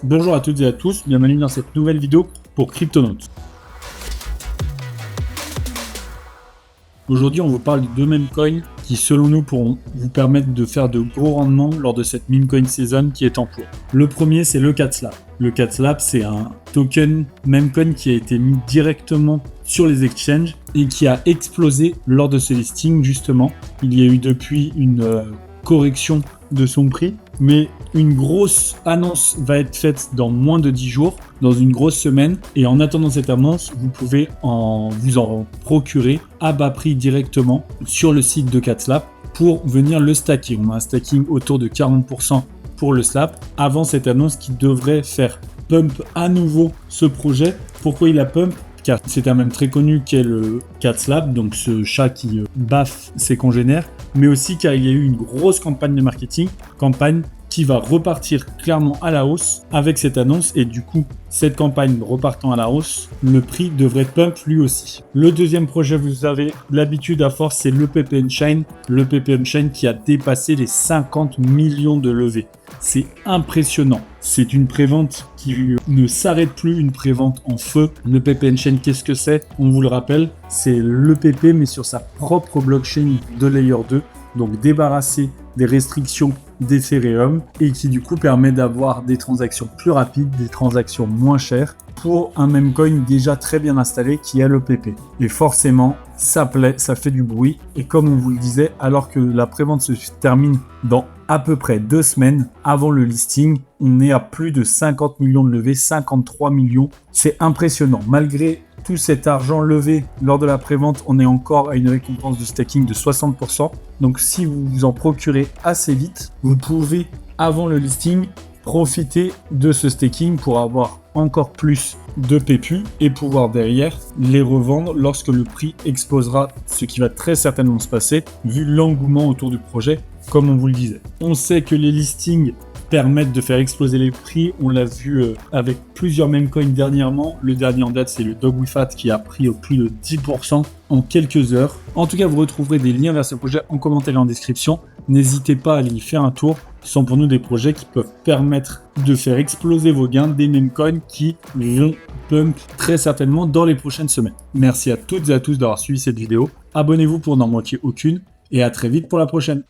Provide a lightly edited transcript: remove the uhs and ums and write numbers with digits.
Bonjour à toutes et à tous, bienvenue dans cette nouvelle vidéo pour Cryptonautes. Aujourd'hui, on vous parle de deux meme coins qui, selon nous, pourront vous permettre de faire de gros rendements lors de cette meme coin season qui est en cours. Le premier, c'est le CatSlab. Le CatSlab, c'est un token meme coin qui a été mis directement sur les exchanges et qui a explosé lors de ce listing, justement. Il y a eu depuis une correction de son prix, mais une grosse annonce va être faite dans moins de 10 jours, dans une grosse semaine, et en attendant cette annonce, vous pouvez vous en procurer à bas prix directement sur le site de CatSlab pour venir le stacker. On a un stacking autour de 40% pour le slab avant cette annonce qui devrait faire pump à nouveau ce projet. Pourquoi il a pump ? Car c'est un mème très connu qui est le CatSlab, donc ce chat qui baffe ses congénères, mais aussi car il y a eu une grosse campagne de marketing, campagne qui va repartir clairement à la hausse avec cette annonce, et du coup, cette campagne repartant à la hausse, le prix devrait pump lui aussi. Le deuxième projet, vous avez l'habitude à force, c'est le PP Unchained. Le PP Unchained qui a dépassé les 50 millions de levées. C'est impressionnant. C'est une prévente qui ne s'arrête plus, une prévente en feu. Le PP Unchained, qu'est-ce que c'est ? On vous le rappelle, c'est le PP mais sur sa propre blockchain de Layer 2. Donc débarrassé des restrictions d'Ethereum et qui du coup permet d'avoir des transactions plus rapides, des transactions moins chères pour un meme coin déjà très bien installé qui est le PP. Et forcément, ça plaît, ça fait du bruit. Et comme on vous le disait, alors que la prévente se termine dans à peu près 2 semaines avant le listing, on est à plus de 50 millions de levées, 53 millions. C'est impressionnant. Malgré tout cet argent levé lors de la prévente, on est encore à une récompense de staking de 60%. Donc si vous vous en procurez assez vite, vous pouvez, avant le listing, profiter de ce staking pour avoir encore plus de PPU et pouvoir derrière les revendre lorsque le prix explosera, ce qui va très certainement se passer vu l'engouement autour du projet, comme on vous le disait. On sait que les listings permettent de faire exploser les prix. On l'a vu avec plusieurs meme coins dernièrement. Le dernier en date, c'est le Dogwifat qui a pris au plus de 10% en quelques heures. En tout cas, vous retrouverez des liens vers ce projet en commentaire et en description. N'hésitez pas à aller y faire un tour. Ce sont pour nous des projets qui peuvent permettre de faire exploser vos gains, des meme coins qui vont pump très certainement dans les prochaines semaines. Merci à toutes et à tous d'avoir suivi cette vidéo. Abonnez-vous pour n'en manquer aucune et à très vite pour la prochaine.